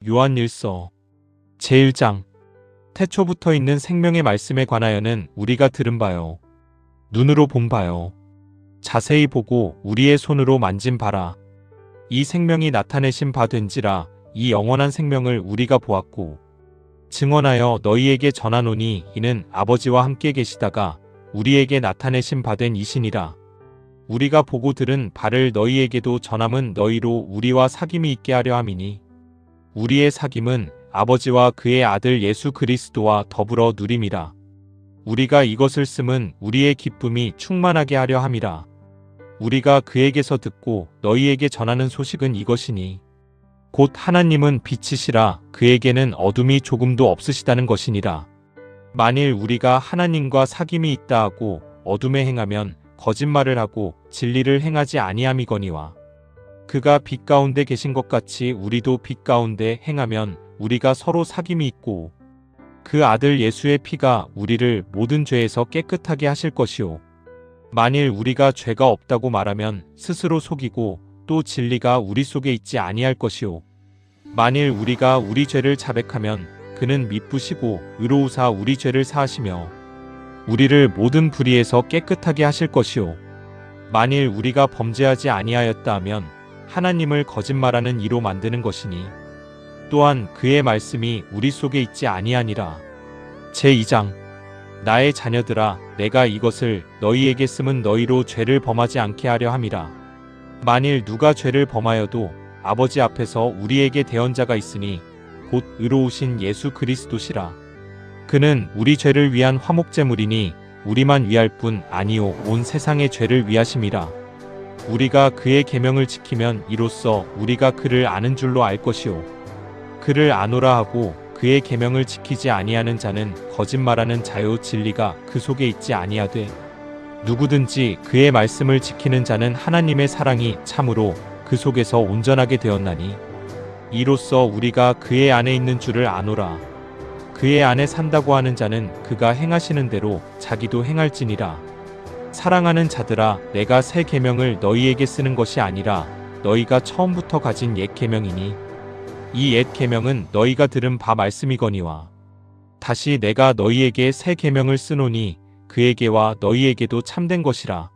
요한일서 제1장 태초부터 있는 생명의 말씀에 관하여는 우리가 들은 바요 눈으로 본 바요 자세히 보고 우리의 손으로 만진 바라. 이 생명이 나타내신 바 된지라. 이 영원한 생명을 우리가 보았고 증언하여 너희에게 전하노니 이는 아버지와 함께 계시다가 우리에게 나타내신 바 된 이시니라. 우리가 보고 들은 바를 너희에게도 전함은 너희로 우리와 사귐이 있게 하려 함이니 우리의 사귐은 아버지와 그의 아들 예수 그리스도와 더불어 누림이라. 우리가 이것을 쓰면 우리의 기쁨이 충만하게 하려 함이라. 우리가 그에게서 듣고 너희에게 전하는 소식은 이것이니 곧 하나님은 빛이시라. 그에게는 어둠이 조금도 없으시다는 것이니라. 만일 우리가 하나님과 사귐이 있다 하고 어둠에 행하면 거짓말을 하고 진리를 행하지 아니함이거니와 그가 빛 가운데 계신 것 같이 우리도 빛 가운데 행하면 우리가 서로 사귐이 있고 그 아들 예수의 피가 우리를 모든 죄에서 깨끗하게 하실 것이요 만일 우리가 죄가 없다고 말하면 스스로 속이고 또 진리가 우리 속에 있지 아니할 것이요 만일 우리가 우리 죄를 자백하면 그는 미쁘시고 의로우사 우리 죄를 사하시며 우리를 모든 불의에서 깨끗하게 하실 것이요 만일 우리가 범죄하지 아니하였다 하면 하나님을 거짓말하는 이로 만드는 것이니 또한 그의 말씀이 우리 속에 있지 아니하니라. 제2장 나의 자녀들아 내가 이것을 너희에게 쓰면 너희로 죄를 범하지 않게 하려 함이라. 만일 누가 죄를 범하여도 아버지 앞에서 우리에게 대언자가 있으니 곧 의로우신 예수 그리스도시라. 그는 우리 죄를 위한 화목제물이니 우리만 위할 뿐 아니요 온 세상의 죄를 위하심이라. 우리가 그의 계명을 지키면 이로써 우리가 그를 아는 줄로 알 것이요 그를 아노라 하고 그의 계명을 지키지 아니하는 자는 거짓말하는 자요 진리가 그 속에 있지 아니하되 누구든지 그의 말씀을 지키는 자는 하나님의 사랑이 참으로 그 속에서 온전하게 되었나니 이로써 우리가 그의 안에 있는 줄을 아노라. 그의 안에 산다고 하는 자는 그가 행하시는 대로 자기도 행할지니라. 사랑하는 자들아 내가 새 계명을 너희에게 쓰는 것이 아니라 너희가 처음부터 가진 옛 계명이니 이 옛 계명은 너희가 들은 바 말씀이거니와 다시 내가 너희에게 새 계명을 쓰노니 그에게와 너희에게도 참된 것이라.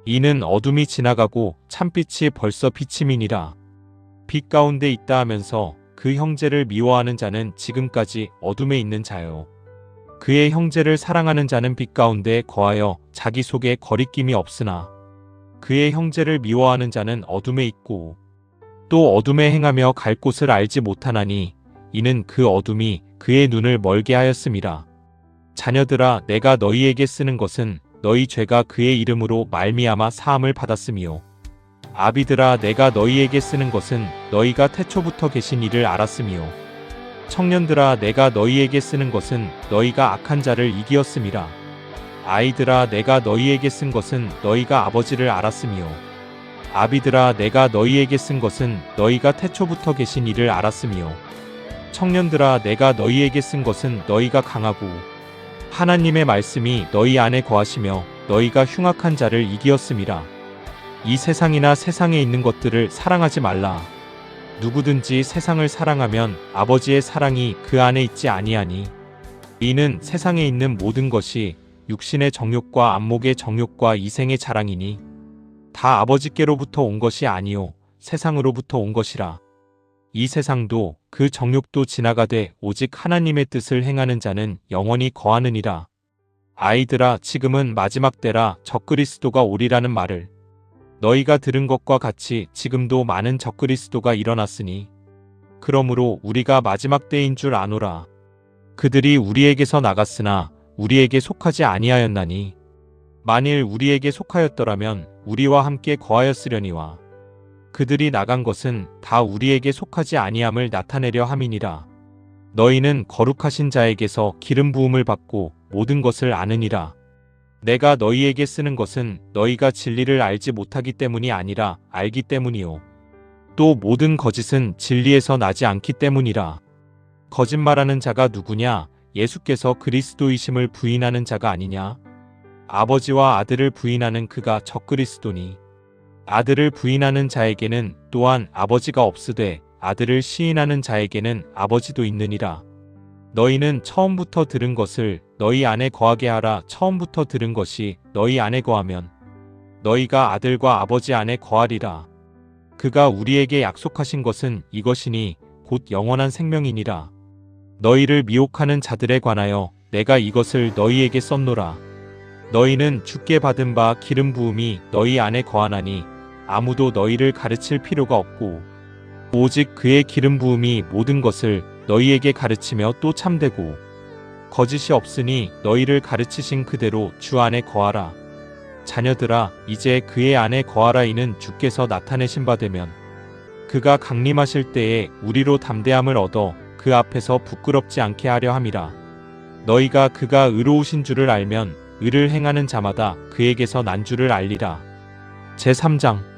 이는 어둠이 지나가고 참빛이 벌써 비침이니라. 빛 가운데 있다 하면서 그 형제를 미워하는 자는 지금까지 어둠에 있는 자요. 그의 형제를 사랑하는 자는 빛 가운데 거하여 자기 속에 거리낌이 없으나 그의 형제를 미워하는 자는 어둠에 있고 또 어둠에 행하며 갈 곳을 알지 못하나니 이는 그 어둠이 그의 눈을 멀게 하였음이라. 자녀들아 내가 너희에게 쓰는 것은 너희 죄가 그의 이름으로 말미암아 사함을 받았음이요 아비들아 내가 너희에게 쓰는 것은 너희가 태초부터 계신 이를 알았음이요 청년들아 내가 너희에게 쓰는 것은 너희가 악한 자를 이기었음이라. 아이들아 내가 너희에게 쓴 것은 너희가 아버지를 알았음이요 아비들아 내가 너희에게 쓴 것은 너희가 태초부터 계신 이를 알았음이요 청년들아 내가 너희에게 쓴 것은 너희가 강하고 하나님의 말씀이 너희 안에 거하시며 너희가 흉악한 자를 이기었음이라. 이 세상이나 세상에 있는 것들을 사랑하지 말라. 누구든지 세상을 사랑하면 아버지의 사랑이 그 안에 있지 아니하니 이는 세상에 있는 모든 것이 육신의 정욕과 안목의 정욕과 이생의 자랑이니 다 아버지께로부터 온 것이 아니요 세상으로부터 온 것이라. 이 세상도 그 정욕도 지나가되 오직 하나님의 뜻을 행하는 자는 영원히 거하느니라. 아이들아 지금은 마지막 때라 적그리스도가 오리라는 말을 너희가 들은 것과 같이 지금도 많은 적그리스도가 일어났으니 그러므로 우리가 마지막 때인 줄 아노라. 그들이 우리에게서 나갔으나 우리에게 속하지 아니하였나니 만일 우리에게 속하였더라면 우리와 함께 거하였으려니와 그들이 나간 것은 다 우리에게 속하지 아니함을 나타내려 함이니라. 너희는 거룩하신 자에게서 기름 부음을 받고 모든 것을 아느니라. 내가 너희에게 쓰는 것은 너희가 진리를 알지 못하기 때문이 아니라 알기 때문이요 또 모든 거짓은 진리에서 나지 않기 때문이라. 거짓말하는 자가 누구냐? 예수께서 그리스도이심을 부인하는 자가 아니냐? 아버지와 아들을 부인하는 그가 적그리스도니 아들을 부인하는 자에게는 또한 아버지가 없으되 아들을 시인하는 자에게는 아버지도 있느니라. 너희는 처음부터 들은 것을 너희 안에 거하게 하라. 처음부터 들은 것이 너희 안에 거하면 너희가 아들과 아버지 안에 거하리라. 그가 우리에게 약속하신 것은 이것이니 곧 영원한 생명이니라. 너희를 미혹하는 자들에 관하여 내가 이것을 너희에게 썼노라. 너희는 주께 받은 바 기름 부음이 너희 안에 거하나니 아무도 너희를 가르칠 필요가 없고 오직 그의 기름 부음이 모든 것을 너희에게 가르치며 또 참되고 거짓이 없으니 너희를 가르치신 그대로 주 안에 거하라. 자녀들아, 이제 그의 안에 거하라. 이는 주께서 나타내신 바 되면 그가 강림하실 때에 우리로 담대함을 얻어 그 앞에서 부끄럽지 않게 하려 함이라. 너희가 그가 의로우신 줄을 알면 의를 행하는 자마다 그에게서 난 줄을 알리라. 제3장.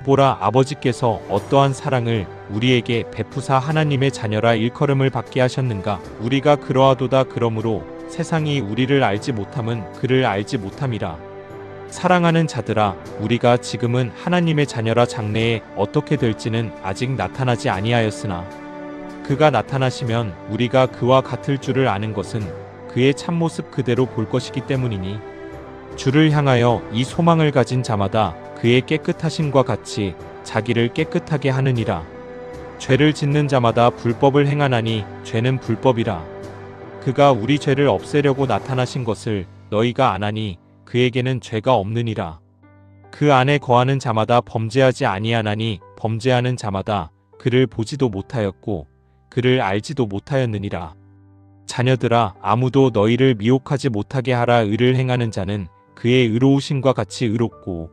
보라, 아버지께서 어떠한 사랑을 우리에게 베푸사 하나님의 자녀라 일컬음을 받게 하셨는가. 우리가 그러하도다. 그러므로 세상이 우리를 알지 못함은 그를 알지 못함이라. 사랑하는 자들아, 우리가 지금은 하나님의 자녀라. 장래에 어떻게 될지는 아직 나타나지 아니하였으나 그가 나타나시면 우리가 그와 같을 줄을 아는 것은 그의 참모습 그대로 볼 것이기 때문이니 주를 향하여 이 소망을 가진 자마다 그의 깨끗하심과 같이 자기를 깨끗하게 하느니라. 죄를 짓는 자마다 불법을 행하나니 죄는 불법이라. 그가 우리 죄를 없애려고 나타나신 것을 너희가 아나니 그에게는 죄가 없느니라. 그 안에 거하는 자마다 범죄하지 아니하나니 범죄하는 자마다 그를 보지도 못하였고 그를 알지도 못하였느니라. 자녀들아, 아무도 너희를 미혹하지 못하게 하라. 의를 행하는 자는 그의 의로우심과 같이 의롭고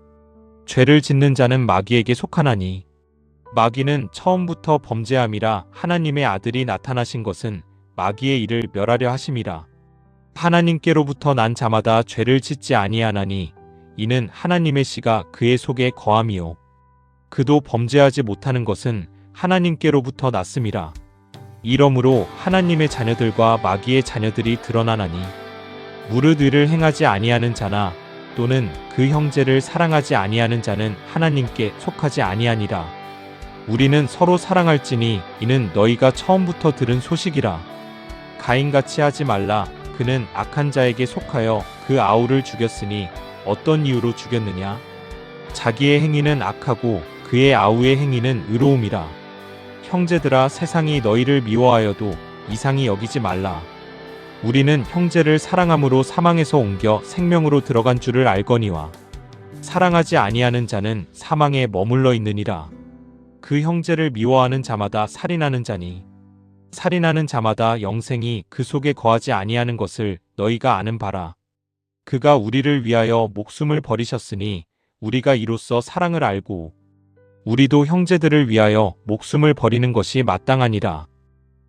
죄를 짓는 자는 마귀에게 속하나니 마귀는 처음부터 범죄함이라. 하나님의 아들이 나타나신 것은 마귀의 일을 멸하려 하심이라. 하나님께로부터 난 자마다 죄를 짓지 아니하나니 이는 하나님의 씨가 그의 속에 거함이요 그도 범죄하지 못하는 것은 하나님께로부터 났음이라. 이러므로 하나님의 자녀들과 마귀의 자녀들이 드러나나니 무릇 의를 행하지 아니하는 자나 또는 그 형제를 사랑하지 아니하는 자는 하나님께 속하지 아니하니라. 우리는 서로 사랑할지니 이는 너희가 처음부터 들은 소식이라. 가인같이 하지 말라. 그는 악한 자에게 속하여 그 아우를 죽였으니 어떤 이유로 죽였느냐? 자기의 행위는 악하고 그의 아우의 행위는 의로움이라. 형제들아, 세상이 너희를 미워하여도 이상히 여기지 말라. 우리는 형제를 사랑함으로 사망에서 옮겨 생명으로 들어간 줄을 알거니와 사랑하지 아니하는 자는 사망에 머물러 있느니라. 그 형제를 미워하는 자마다 살인하는 자니 살인하는 자마다 영생이 그 속에 거하지 아니하는 것을 너희가 아는 바라. 그가 우리를 위하여 목숨을 버리셨으니 우리가 이로써 사랑을 알고 우리도 형제들을 위하여 목숨을 버리는 것이 마땅하니라.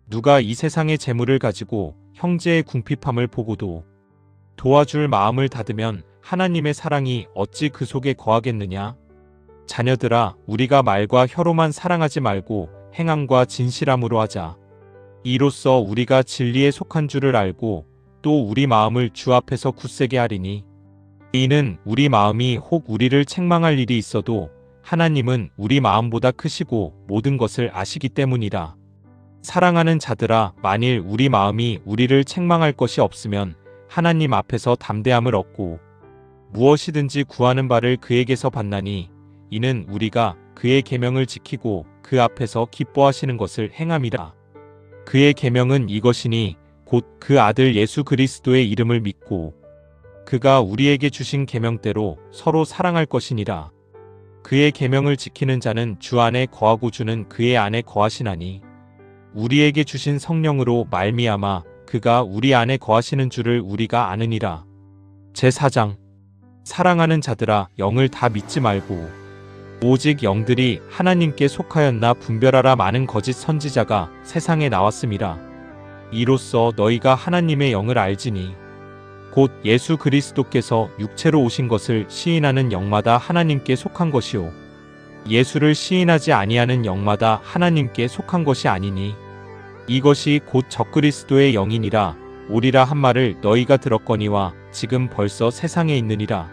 누가 이 세상의 재물을 가지고 형제의 궁핍함을 보고도 도와줄 마음을 닫으면 하나님의 사랑이 어찌 그 속에 거하겠느냐? 자녀들아, 우리가 말과 혀로만 사랑하지 말고 행함과 진실함으로 하자. 이로써 우리가 진리에 속한 줄을 알고 또 우리 마음을 주 앞에서 굳세게 하리니 이는 우리 마음이 혹 우리를 책망할 일이 있어도 하나님은 우리 마음보다 크시고 모든 것을 아시기 때문이라. 사랑하는 자들아, 만일 우리 마음이 우리를 책망할 것이 없으면 하나님 앞에서 담대함을 얻고 무엇이든지 구하는 바를 그에게서 받나니 이는 우리가 그의 계명을 지키고 그 앞에서 기뻐하시는 것을 행함이라. 그의 계명은 이것이니 곧 그 아들 예수 그리스도의 이름을 믿고 그가 우리에게 주신 계명대로 서로 사랑할 것이니라. 그의 계명을 지키는 자는 주 안에 거하고 주는 그의 안에 거하시나니 우리에게 주신 성령으로 말미암아 그가 우리 안에 거하시는 줄을 우리가 아느니라. 제4장. 사랑하는 자들아, 영을 다 믿지 말고 오직 영들이 하나님께 속하였나 분별하라. 많은 거짓 선지자가 세상에 나왔음이라. 이로써 너희가 하나님의 영을 알지니 곧 예수 그리스도께서 육체로 오신 것을 시인하는 영마다 하나님께 속한 것이요 예수를 시인하지 아니하는 영마다 하나님께 속한 것이 아니니 이것이 곧 적그리스도의 영이니라. 오리라 한 말을 너희가 들었거니와 지금 벌써 세상에 있느니라.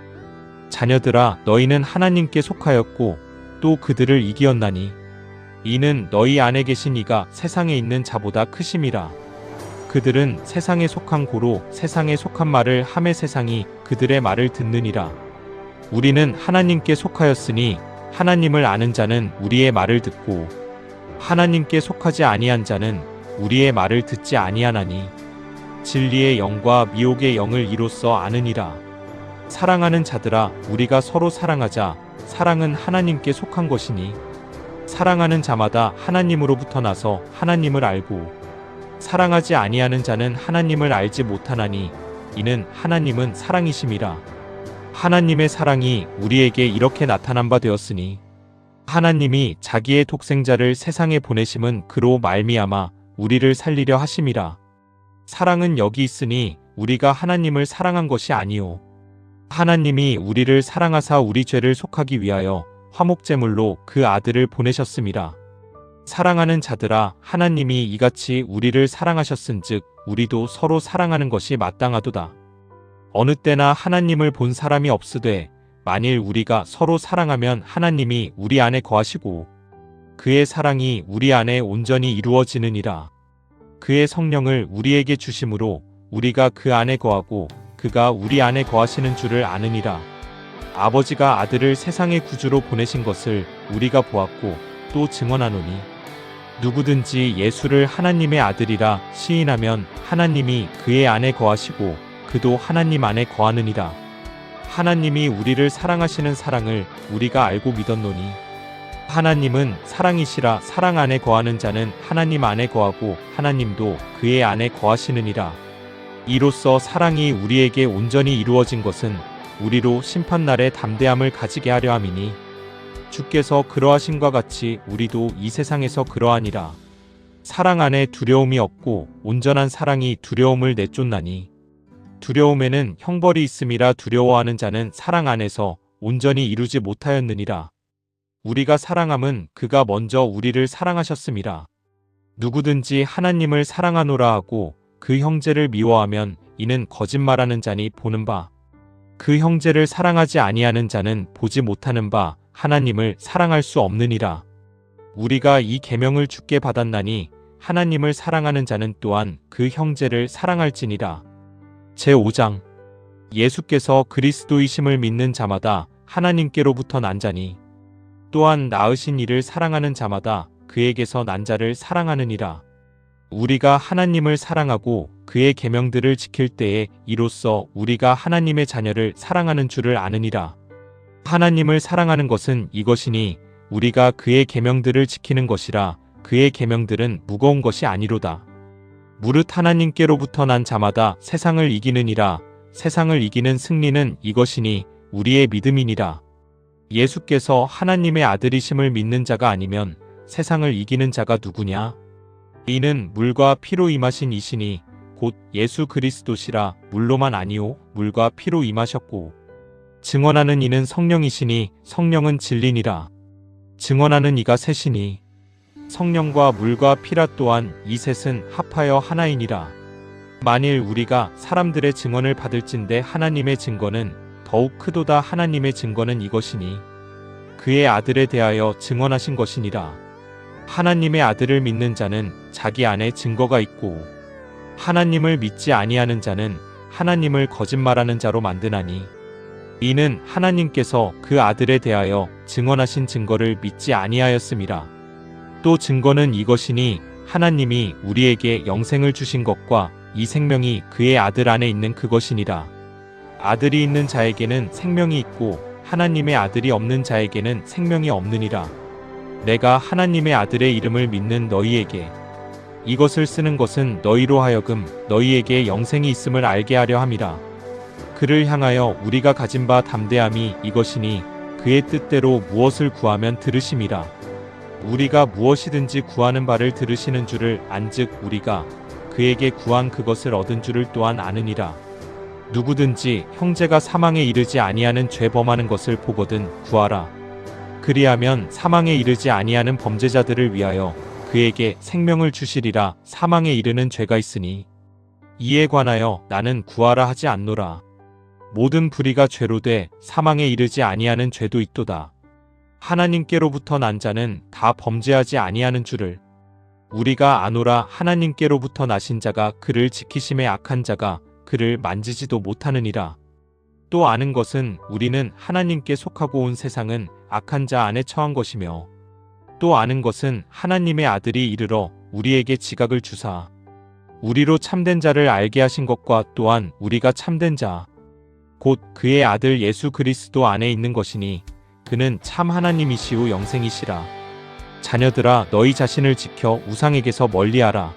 자녀들아, 너희는 하나님께 속하였고 또 그들을 이기었나니 이는 너희 안에 계신 이가 세상에 있는 자보다 크심이라. 그들은 세상에 속한 고로 세상에 속한 말을 하매 세상이 그들의 말을 듣느니라. 우리는 하나님께 속하였으니 하나님을 아는 자는 우리의 말을 듣고 하나님께 속하지 아니한 자는 우리의 말을 듣지 아니하나니 진리의 영과 미혹의 영을 이로써 아느니라. 사랑하는 자들아, 우리가 서로 사랑하자. 사랑은 하나님께 속한 것이니 사랑하는 자마다 하나님으로부터 나서 하나님을 알고 사랑하지 아니하는 자는 하나님을 알지 못하나니 이는 하나님은 사랑이심이라. 하나님의 사랑이 우리에게 이렇게 나타난 바 되었으니 하나님이 자기의 독생자를 세상에 보내심은 그로 말미암아 우리를 살리려 하심이라. 사랑은 여기 있으니 우리가 하나님을 사랑한 것이 아니요 하나님이 우리를 사랑하사 우리 죄를 속하기 위하여 화목제물로 그 아들을 보내셨음이라. 사랑하는 자들아, 하나님이 이같이 우리를 사랑하셨은즉 우리도 서로 사랑하는 것이 마땅하도다. 어느 때나 하나님을 본 사람이 없으되 만일 우리가 서로 사랑하면 하나님이 우리 안에 거하시고 그의 사랑이 우리 안에 온전히 이루어지느니라. 그의 성령을 우리에게 주심으로 우리가 그 안에 거하고 그가 우리 안에 거하시는 줄을 아느니라. 아버지가 아들을 세상의 구주로 보내신 것을 우리가 보았고 또 증언하노니 누구든지 예수를 하나님의 아들이라 시인하면 하나님이 그의 안에 거하시고 그도 하나님 안에 거하느니라. 하나님이 우리를 사랑하시는 사랑을 우리가 알고 믿었노니 하나님은 사랑이시라. 사랑 안에 거하는 자는 하나님 안에 거하고 하나님도 그의 안에 거하시느니라. 이로써 사랑이 우리에게 온전히 이루어진 것은 우리로 심판날에 담대함을 가지게 하려 함이니 주께서 그러하신과 같이 우리도 이 세상에서 그러하니라. 사랑 안에 두려움이 없고 온전한 사랑이 두려움을 내쫓나니 두려움에는 형벌이 있음이라. 두려워하는 자는 사랑 안에서 온전히 이루지 못하였느니라. 우리가 사랑함은 그가 먼저 우리를 사랑하셨음이라. 누구든지 하나님을 사랑하노라 하고 그 형제를 미워하면 이는 거짓말하는 자니 보는 바 그 형제를 사랑하지 아니하는 자는 보지 못하는 바 하나님을 사랑할 수 없느니라. 우리가 이 계명을 주께 받았나니 하나님을 사랑하는 자는 또한 그 형제를 사랑할지니라. 제5장 예수께서 그리스도이심을 믿는 자마다 하나님께로부터 난 자니 또한 낳으신 이를 사랑하는 자마다 그에게서 난 자를 사랑하느니라. 우리가 하나님을 사랑하고 그의 계명들을 지킬 때에 이로써 우리가 하나님의 자녀를 사랑하는 줄을 아느니라. 하나님을 사랑하는 것은 이것이니 우리가 그의 계명들을 지키는 것이라. 그의 계명들은 무거운 것이 아니로다. 무릇 하나님께로부터 난 자마다 세상을 이기느니라. 세상을 이기는 승리는 이것이니 우리의 믿음이니라. 예수께서 하나님의 아들이심을 믿는 자가 아니면 세상을 이기는 자가 누구냐? 이는 물과 피로 임하신 이시니 곧 예수 그리스도시라. 물로만 아니오 물과 피로 임하셨고 증언하는 이는 성령이시니 성령은 진리니라. 증언하는 이가 셋이니 성령과 물과 피라. 또한 이 셋은 합하여 하나이니라. 만일 우리가 사람들의 증언을 받을진대 하나님의 증거는 더욱 크도다. 하나님의 증거는 이것이니 그의 아들에 대하여 증언하신 것이니라. 하나님의 아들을 믿는 자는 자기 안에 증거가 있고 하나님을 믿지 아니하는 자는 하나님을 거짓말하는 자로 만드나니 이는 하나님께서 그 아들에 대하여 증언하신 증거를 믿지 아니하였음이라. 또 증거는 이것이니 하나님이 우리에게 영생을 주신 것과 이 생명이 그의 아들 안에 있는 그것이니라. 아들이 있는 자에게는 생명이 있고 하나님의 아들이 없는 자에게는 생명이 없느니라. 내가 하나님의 아들의 이름을 믿는 너희에게 이것을 쓰는 것은 너희로 하여금 너희에게 영생이 있음을 알게 하려 함이라. 그를 향하여 우리가 가진 바 담대함이 이것이니 그의 뜻대로 무엇을 구하면 들으심이라. 우리가 무엇이든지 구하는 바를 들으시는 줄을 안즉 우리가 그에게 구한 그것을 얻은 줄을 또한 아느니라. 누구든지 형제가 사망에 이르지 아니하는 죄 범하는 것을 보거든 구하라. 그리하면 사망에 이르지 아니하는 범죄자들을 위하여 그에게 생명을 주시리라. 사망에 이르는 죄가 있으니 이에 관하여 나는 구하라 하지 않노라. 모든 불의가 죄로 돼 사망에 이르지 아니하는 죄도 있도다. 하나님께로부터 난 자는 다 범죄하지 아니하는 줄을 우리가 아노라. 하나님께로부터 나신 자가 그를 지키심에 악한 자가 그를 만지지도 못하느니라. 또 아는 것은 우리는 하나님께 속하고 온 세상은 악한 자 안에 처한 것이며, 또 아는 것은 하나님의 아들이 이르러 우리에게 지각을 주사 우리로 참된 자를 알게 하신 것과 또한 우리가 참된 자 곧 그의 아들 예수 그리스도 안에 있는 것이니 그는 참 하나님이시오 영생이시라. 자녀들아, 너희 자신을 지켜 우상에게서 멀리하라.